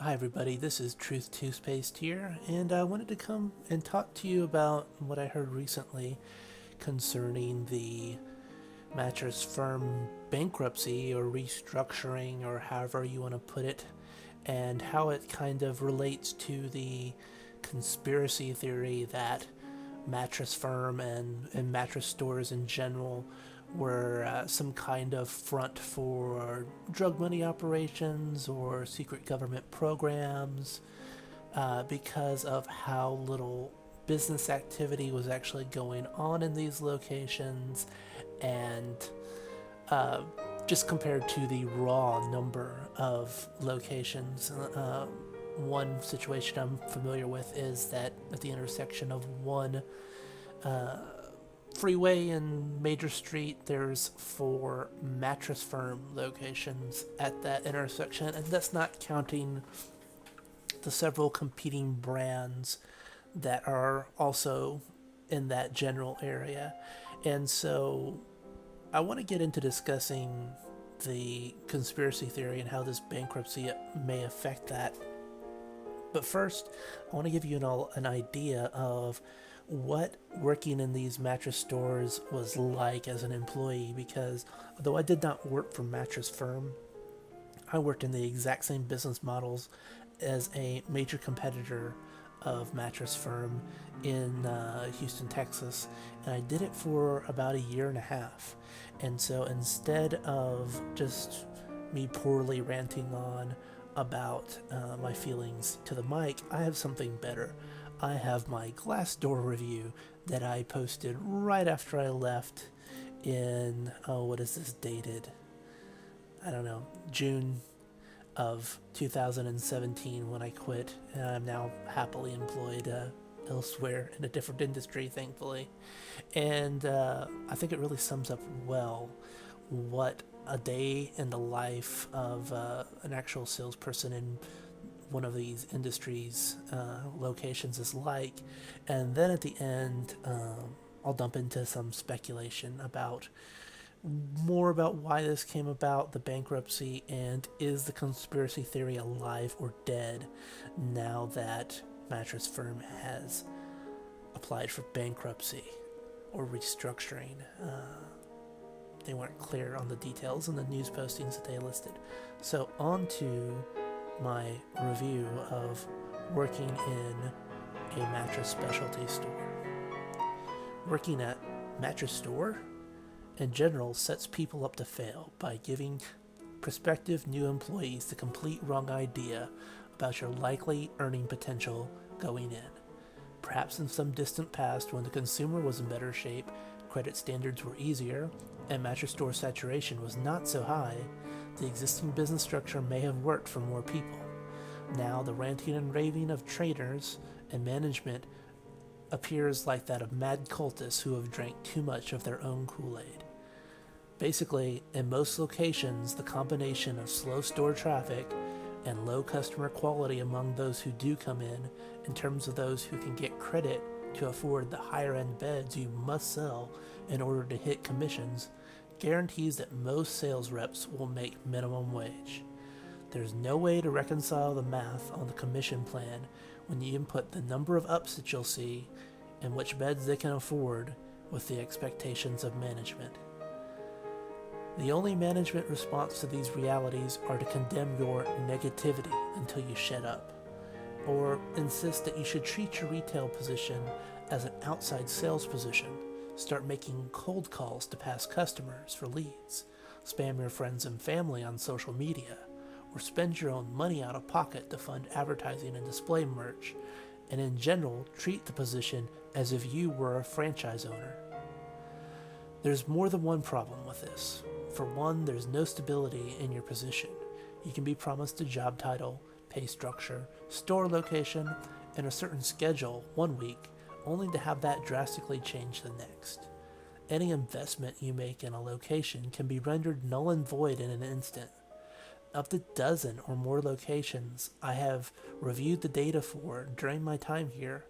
Hi everybody, this is Truth Toothpaste here, and I wanted to come and talk to you about what I heard recently concerning the Mattress Firm bankruptcy or restructuring or however you want to put it, and how it kind of relates to the conspiracy theory that Mattress Firm and mattress stores in general were some kind of front for drug money operations or secret government programs because of how little business activity was actually going on in these locations and uh, just compared to the raw number of locations. One situation I'm familiar with is that at the intersection of one uh, freeway and major street, there's 4 Mattress Firm locations at that intersection, and that's not counting the several competing brands that are also in that general area. And so I want to get into discussing the conspiracy theory and how this bankruptcy may affect that. But first, I want to give you an idea of what working in these mattress stores was like as an employee, because although I did not work for Mattress Firm, I worked in the exact same business models as a major competitor of Mattress Firm in Houston, Texas, and I did it for about a year and a half. And so instead of just me poorly ranting on about my feelings to the mic, I have something better. I have my Glassdoor review that I posted right after I left in, what is this dated? I don't know, June of 2017 when I quit, and I'm now happily employed elsewhere in a different industry, thankfully. And I think it really sums up well what a day in the life of an actual salesperson in one of these industries locations is like. And then at the end, I'll dump into some speculation about more about why this came about, the bankruptcy, and is the conspiracy theory alive or dead now that Mattress Firm has applied for bankruptcy or restructuring. They weren't clear on the details in the news postings that they listed. So, on to my review of working in a mattress specialty store. Working at mattress store in general sets people up to fail by giving prospective new employees the complete wrong idea about your likely earning potential going in. Perhaps in some distant past, when the consumer was in better shape, credit standards were easier, and mattress store saturation was not so high, the existing business structure may have worked for more people. Now, the ranting and raving of traders and management appears like that of mad cultists who have drank too much of their own Kool-Aid. Basically, in most locations, the combination of slow store traffic and low customer quality among those who do come in terms of those who can get credit to afford the higher end beds you must sell in order to hit commissions, guarantees that most sales reps will make minimum wage. There's no way to reconcile the math on the commission plan when you input the number of ups that you'll see and which beds they can afford with the expectations of management. The only management response to these realities are to condemn your negativity until you shut up, or insist that you should treat your retail position as an outside sales position, start making cold calls to past customers for leads, spam your friends and family on social media, or spend your own money out of pocket to fund advertising and display merch, and in general treat the position as if you were a franchise owner. There's more than one problem with this. For one, there's no stability in your position. You can be promised a job title, pay structure, store location, and a certain schedule one week, only to have that drastically change the next. Any investment you make in a location can be rendered null and void in an instant. Of the dozen or more locations I have reviewed the data for during my time here,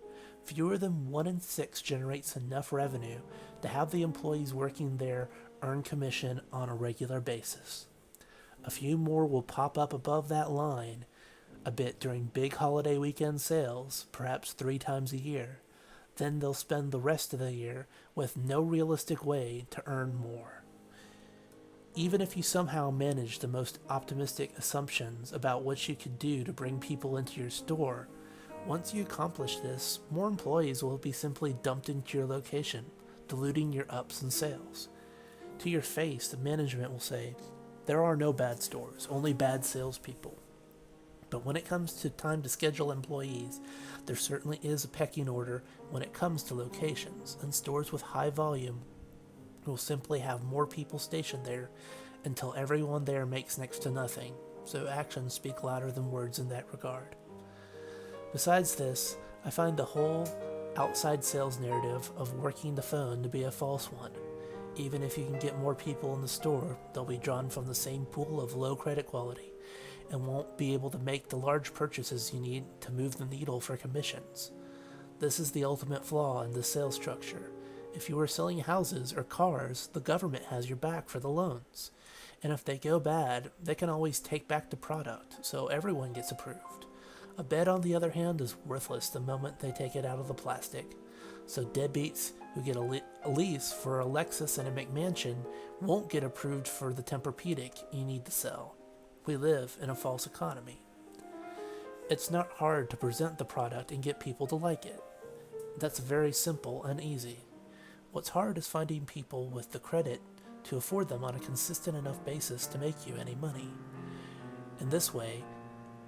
fewer than 1 in 6 generates enough revenue to have the employees working there earn commission on a regular basis. A few more will pop up above that line, a bit during big holiday weekend sales, perhaps 3 times a year. Then they'll spend the rest of the year with no realistic way to earn more. Even if you somehow manage the most optimistic assumptions about what you could do to bring people into your store, once you accomplish this, more employees will be simply dumped into your location, diluting your ups and sales. To your face, the management will say, "There are no bad stores, only bad salespeople." But when it comes to time to schedule employees, there certainly is a pecking order when it comes to locations, and stores with high volume will simply have more people stationed there until everyone there makes next to nothing, so actions speak louder than words in that regard. Besides this, I find the whole outside sales narrative of working the phone to be a false one. Even if you can get more people in the store, they'll be drawn from the same pool of low credit quality and won't be able to make the large purchases you need to move the needle for commissions. This is the ultimate flaw in the sales structure. If you are selling houses or cars, the government has your back for the loans. And if they go bad, they can always take back the product, so everyone gets approved. A bed, on the other hand, is worthless the moment they take it out of the plastic. So deadbeats who get a lease for a Lexus and a McMansion won't get approved for the Tempur-Pedic you need to sell. We live in a false economy. It's not hard to present the product and get people to like it. That's very simple and easy. What's hard is finding people with the credit to afford them on a consistent enough basis to make you any money. In this way,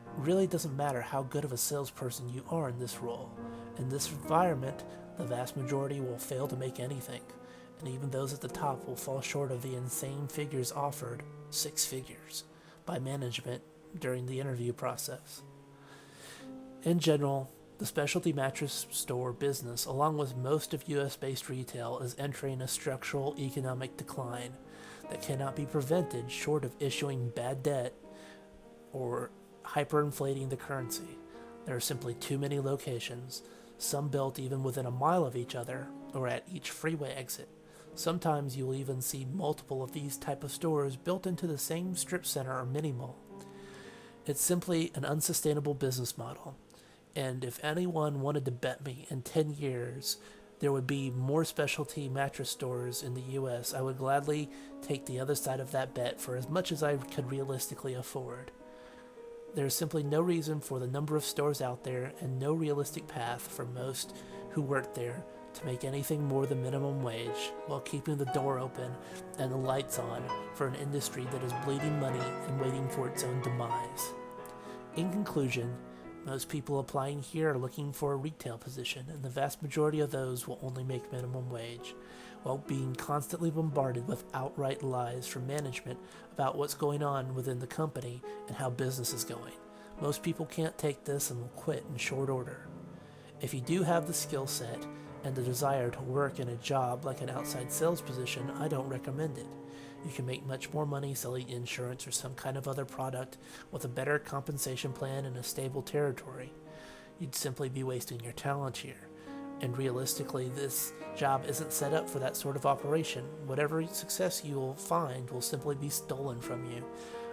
it really doesn't matter how good of a salesperson you are in this role. In this environment, the vast majority will fail to make anything, and even those at the top will fall short of the insane figures offered, 6 figures, by management during the interview process. In general, the specialty mattress store business, along with most of US-based retail, is entering a structural economic decline that cannot be prevented short of issuing bad debt or hyperinflating the currency. There are simply too many locations, some built even within a mile of each other or at each freeway exit. Sometimes you will even see multiple of these type of stores built into the same strip center or mini mall. It's simply an unsustainable business model. And if anyone wanted to bet me in 10 years there would be more specialty mattress stores in the US, I would gladly take the other side of that bet for as much as I could realistically afford. There is simply no reason for the number of stores out there and no realistic path for most who work there to make anything more than minimum wage while keeping the door open and the lights on for an industry that is bleeding money and waiting for its own demise. In conclusion, most people applying here are looking for a retail position, and the vast majority of those will only make minimum wage, while being constantly bombarded with outright lies from management about what's going on within the company and how business is going. Most people can't take this and will quit in short order. If you do have the skill set and the desire to work in a job like an outside sales position, I don't recommend it. You can make much more money selling insurance or some kind of other product with a better compensation plan and a stable territory. You'd simply be wasting your talent here. And realistically, this job isn't set up for that sort of operation. Whatever success you will find will simply be stolen from you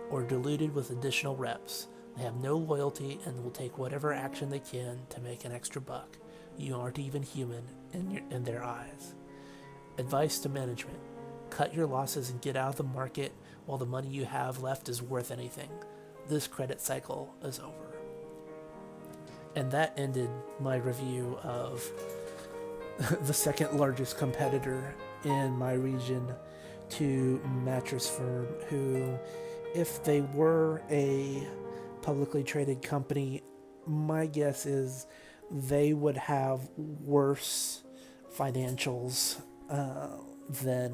or diluted with additional reps. They have no loyalty and will take whatever action they can to make an extra buck. You aren't even human in their eyes. Advice to management: cut your losses and get out of the market while the money you have left is worth anything. This credit cycle is over. And that ended my review of the second largest competitor in my region to Mattress Firm, who, if they were a publicly traded company, my guess is they would have worse financials than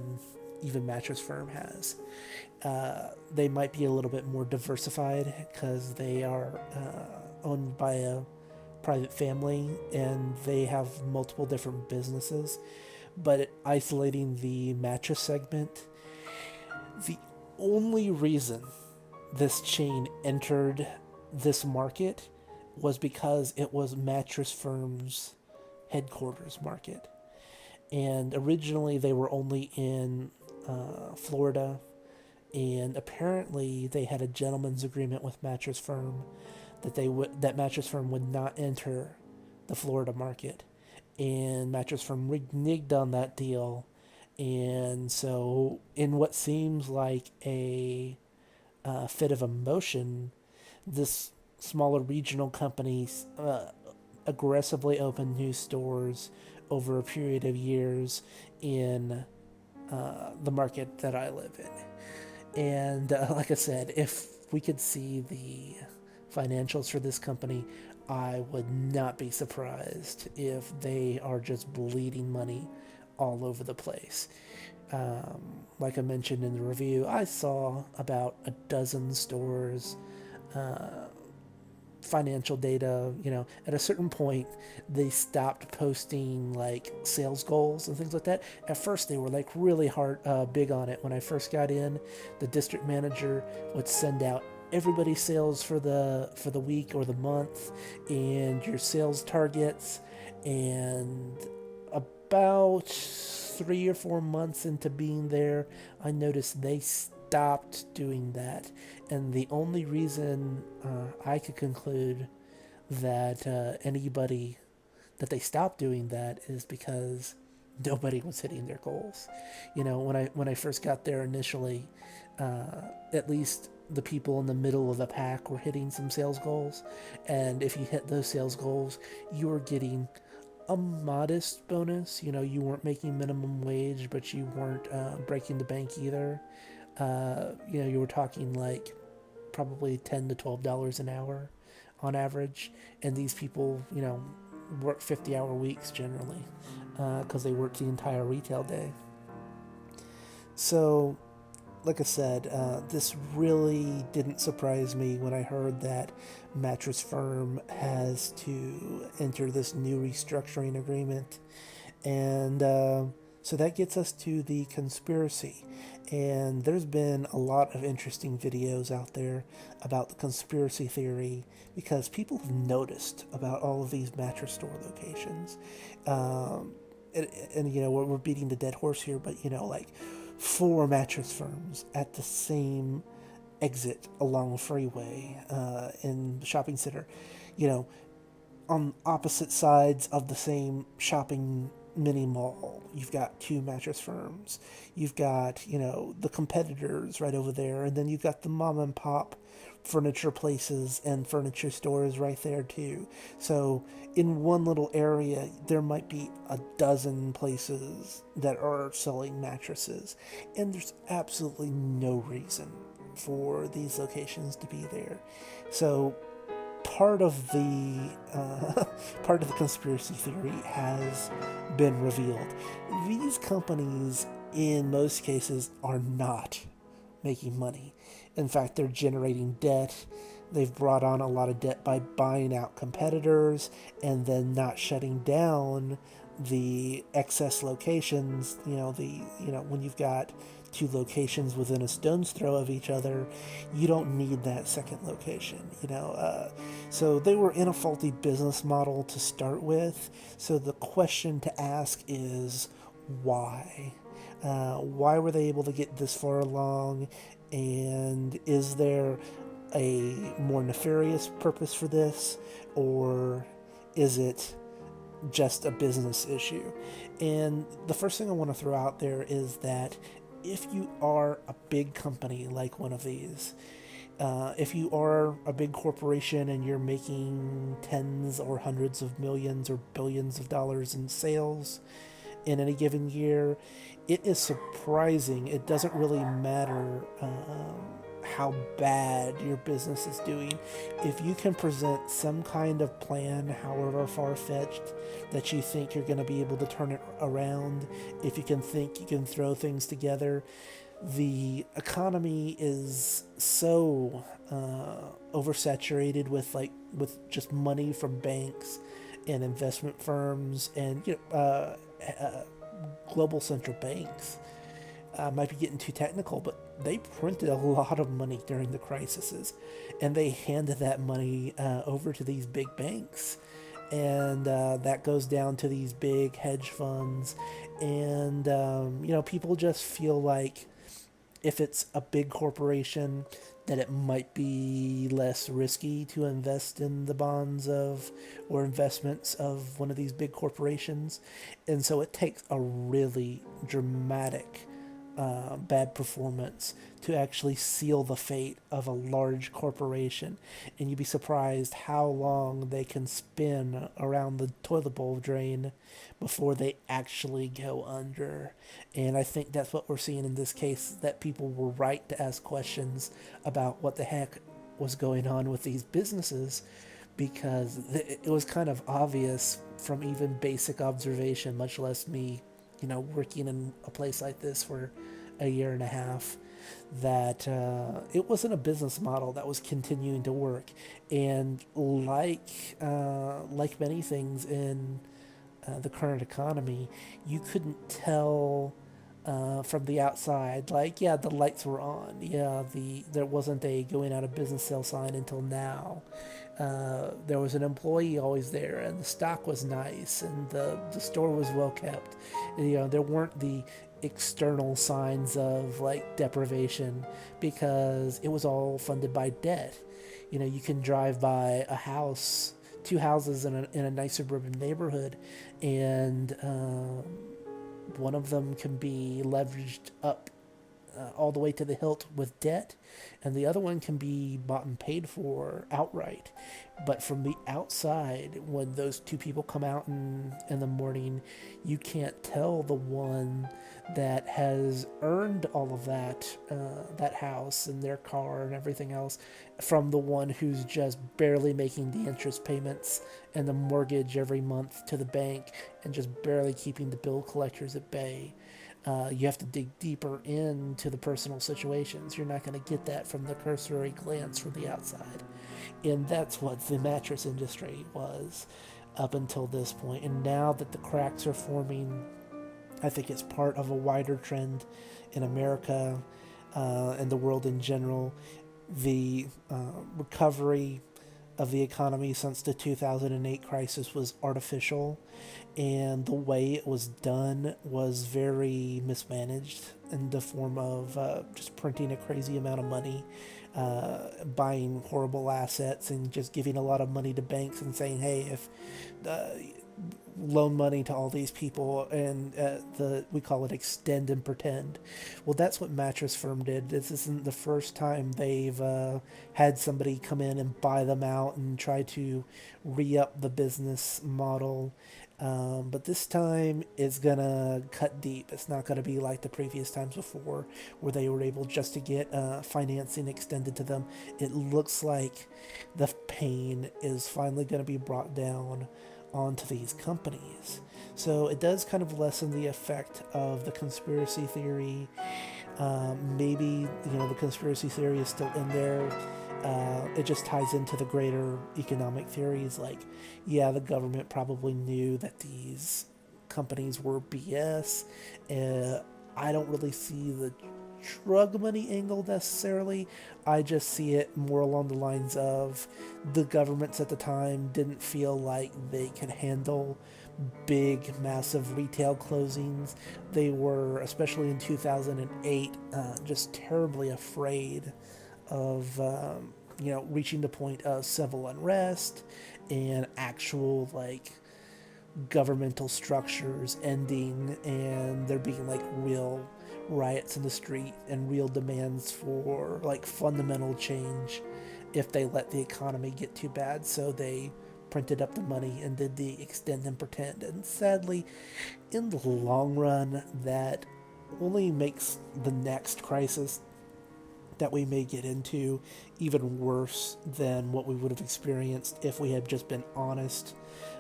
even Mattress Firm has. They might be a little bit more diversified because they are owned by a private family and they have multiple different businesses. But isolating the mattress segment, the only reason this chain entered this market was because it was Mattress Firm's headquarters market. And originally they were only in Florida, and apparently they had a gentleman's agreement with Mattress Firm that Mattress Firm would not enter the Florida market, and Mattress Firm reneged on that deal. And so, in what seems like a fit of emotion, this smaller regional company aggressively opened new stores over a period of years in the market that I live in. And like I said, if we could see the financials for this company, I would not be surprised if they are just bleeding money all over the place. Like I mentioned in the review, I saw about a dozen stores, financial data. At a certain point, they stopped posting like sales goals and things like that. At first, they were like really big on it. When I first got in, the district manager would send out everybody's sales for the week or the month and your sales targets. And about 3 or 4 months into being there, I noticed they stopped doing that. And the only reason I could conclude that that they stopped doing that is because nobody was hitting their goals. When I first got there initially, at least the people in the middle of the pack were hitting some sales goals, and if you hit those sales goals, you were getting a modest bonus. You weren't making minimum wage, but you weren't breaking the bank either. You were talking like probably $10 to $12 an hour on average, and these people, work 50-hour weeks generally because they work the entire retail day. So, like I said, this really didn't surprise me when I heard that Mattress Firm has to enter this new restructuring agreement. And so that gets us to the conspiracy. And there's been a lot of interesting videos out there about the conspiracy theory because people have noticed about all of these mattress store locations. And we're beating the dead horse here, but, like 4 Mattress Firms at the same exit along the freeway in the shopping center, on opposite sides of the same shopping mini mall. You've got 2 Mattress Firms. You've got, the competitors right over there. And then you've got the mom and pop furniture places and furniture stores right there too. So in one little area, there might be a dozen places that are selling mattresses. And there's absolutely no reason for these locations to be there. So part of the conspiracy theory has been revealed. These companies, in most cases, are not making money. In fact, they're generating debt. They've brought on a lot of debt by buying out competitors and then not shutting down the excess locations. When you've got 2 locations within a stone's throw of each other, you don't need that second location. So they were in a faulty business model to start with. So the question to ask is why? Why were they able to get this far along? And is there a more nefarious purpose for this, or is it just a business issue? And the first thing I want to throw out there is that if you are a big company like one of these, if you are a big corporation and you're making tens or hundreds of millions or billions of dollars in sales in any given year, it is surprising. It doesn't really matter how bad your business is doing. If you can present some kind of plan, however far-fetched, that you think you're going to be able to turn it around, if you can think you can throw things together, the economy is so oversaturated with just money from banks and investment firms and global central banks. Might be getting too technical, but they printed a lot of money during the crises, and they handed that money over to these big banks, and that goes down to these big hedge funds, and people just feel like if it's a big corporation, that it might be less risky to invest in the bonds of or investments of one of these big corporations. And so it takes a really dramatic bad performance to actually seal the fate of a large corporation. And you'd be surprised how long they can spin around the toilet bowl drain before they actually go under. And I think that's what we're seeing in this case, that people were right to ask questions about what the heck was going on with these businesses, because it was kind of obvious from even basic observation, much less me, working in a place like this for a year and a half, that it wasn't a business model that was continuing to work. And like many things in the current economy, you couldn't tell from the outside. Like, yeah, the lights were on. Yeah, there wasn't a going out of business sale sign until now. There was an employee always there, and the stock was nice, and the store was well kept. There weren't the external signs of like deprivation, because it was all funded by debt. You can drive by a house, two houses in a nice suburban neighborhood, and one of them can be leveraged up all the way to the hilt with debt, and the other one can be bought and paid for outright. But from the outside, when those two people come out in the morning, you can't tell the one that has earned all of that house and their car and everything else, from the one who's just barely making the interest payments and the mortgage every month to the bank and just barely keeping the bill collectors at bay. You have to dig deeper into the personal situations. You're not going to get that from the cursory glance from the outside. And that's what the mattress industry was up until this point. And now that the cracks are forming, I think it's part of a wider trend in America and the world in general. The recovery of the economy since the 2008 crisis was artificial, and the way it was done was very mismanaged in the form of just printing a crazy amount of money, buying horrible assets, and just giving a lot of money to banks and saying, hey, if loan money to all these people, and we call it extend and pretend. Well, that's what Mattress Firm did. This isn't the first time they've had somebody come in and buy them out and try to re-up the business model. But this time it's gonna cut deep. It's not gonna be like the previous times before, where they were able just to get financing extended to them. It looks like the pain is finally gonna be brought down onto these companies. So it does kind of lessen the effect of the conspiracy theory. Maybe, the conspiracy theory is still in there. It just ties into the greater economic theories. Like, yeah, the government probably knew that these companies were BS. I don't really see the drug money angle necessarily. I just see it more along the lines of the governments at the time didn't feel like they could handle big, massive retail closings. They were, especially in 2008, just terribly afraid of reaching the point of civil unrest and actual governmental structures ending, and there being real riots in the street and real demands for fundamental change if they let the economy get too bad. So they printed up the money and did the extend and pretend. And sadly, in the long run, that only makes the next crisis that we may get into even worse than what we would have experienced if we had just been honest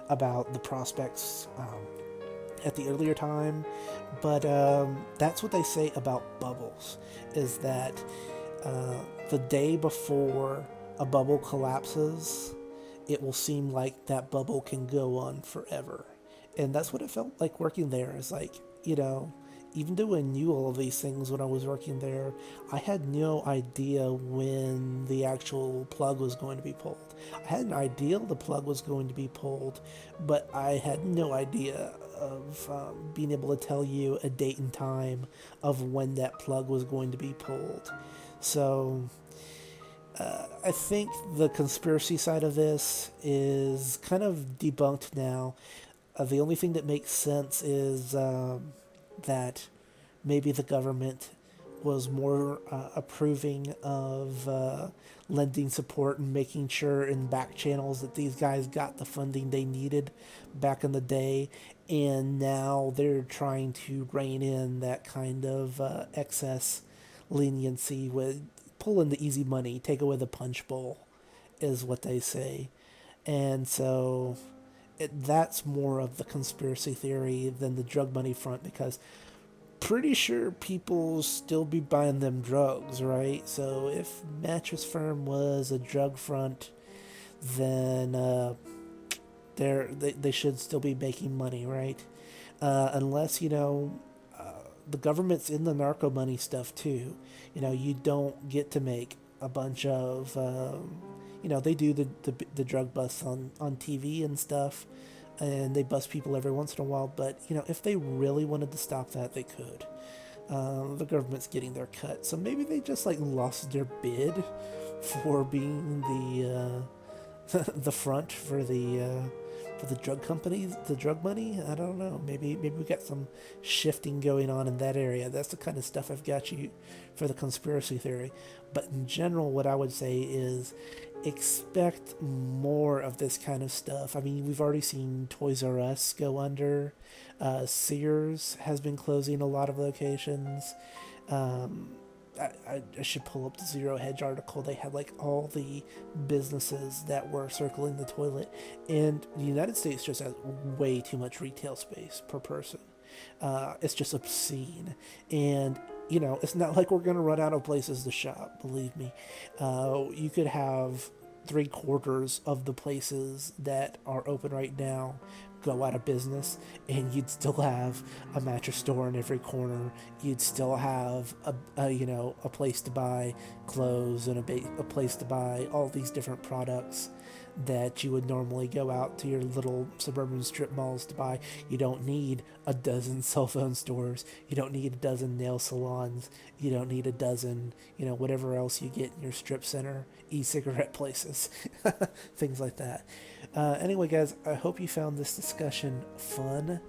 about the prospects at the earlier time. But that's what they say about bubbles, is that the day before a bubble collapses, it will seem like that bubble can go on forever. And that's what it felt like working there. Is even though I knew all of these things when I was working there, I had no idea when the actual plug was going to be pulled. I had an idea the plug was going to be pulled, but I had no idea of being able to tell you a date and time of when that plug was going to be pulled. So I think the conspiracy side of this is kind of debunked now. The only thing that makes sense is that maybe the government was more approving of lending support and making sure in back channels that these guys got the funding they needed back in the day, and now they're trying to rein in that kind of excess leniency with pulling the easy money, take away the punch bowl, is what they say. And so that's more of the conspiracy theory than the drug money front, because pretty sure people still be buying them drugs, right? So if Mattress Firm was a drug front, then they should still be making money, right? Unless, the government's in the narco money stuff too. You don't get to make a bunch of, they do the drug busts on TV and stuff, and they bust people every once in a while. But if they really wanted to stop that, they could. The government's getting their cut, so maybe they just lost their bid for being the front for the drug companies, the drug money. I don't know. Maybe we got some shifting going on in that area. That's the kind of stuff I've got you for the conspiracy theory. But in general, what I would say is expect more of this kind of stuff. I mean, we've already seen Toys R Us go under. Sears has been closing a lot of locations. I should pull up the Zero Hedge article. They had all the businesses that were circling the toilet, and the United States just has way too much retail space per person. It's just obscene, and it's not like we're gonna run out of places to shop. Believe me, you could have 3/4 of the places that are open right now go out of business, and you'd still have a mattress store in every corner. You'd still have a place to buy clothes and a place to buy all these different products that you would normally go out to your little suburban strip malls to buy. You don't need a dozen cell phone stores. You don't need a dozen nail salons. You don't need a dozen, whatever else you get in your strip center, e-cigarette places, things like that. Anyway, guys, I hope you found this discussion fun.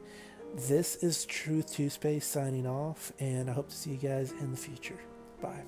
This is Truth Toothpaste signing off, and I hope to see you guys in the future. Bye.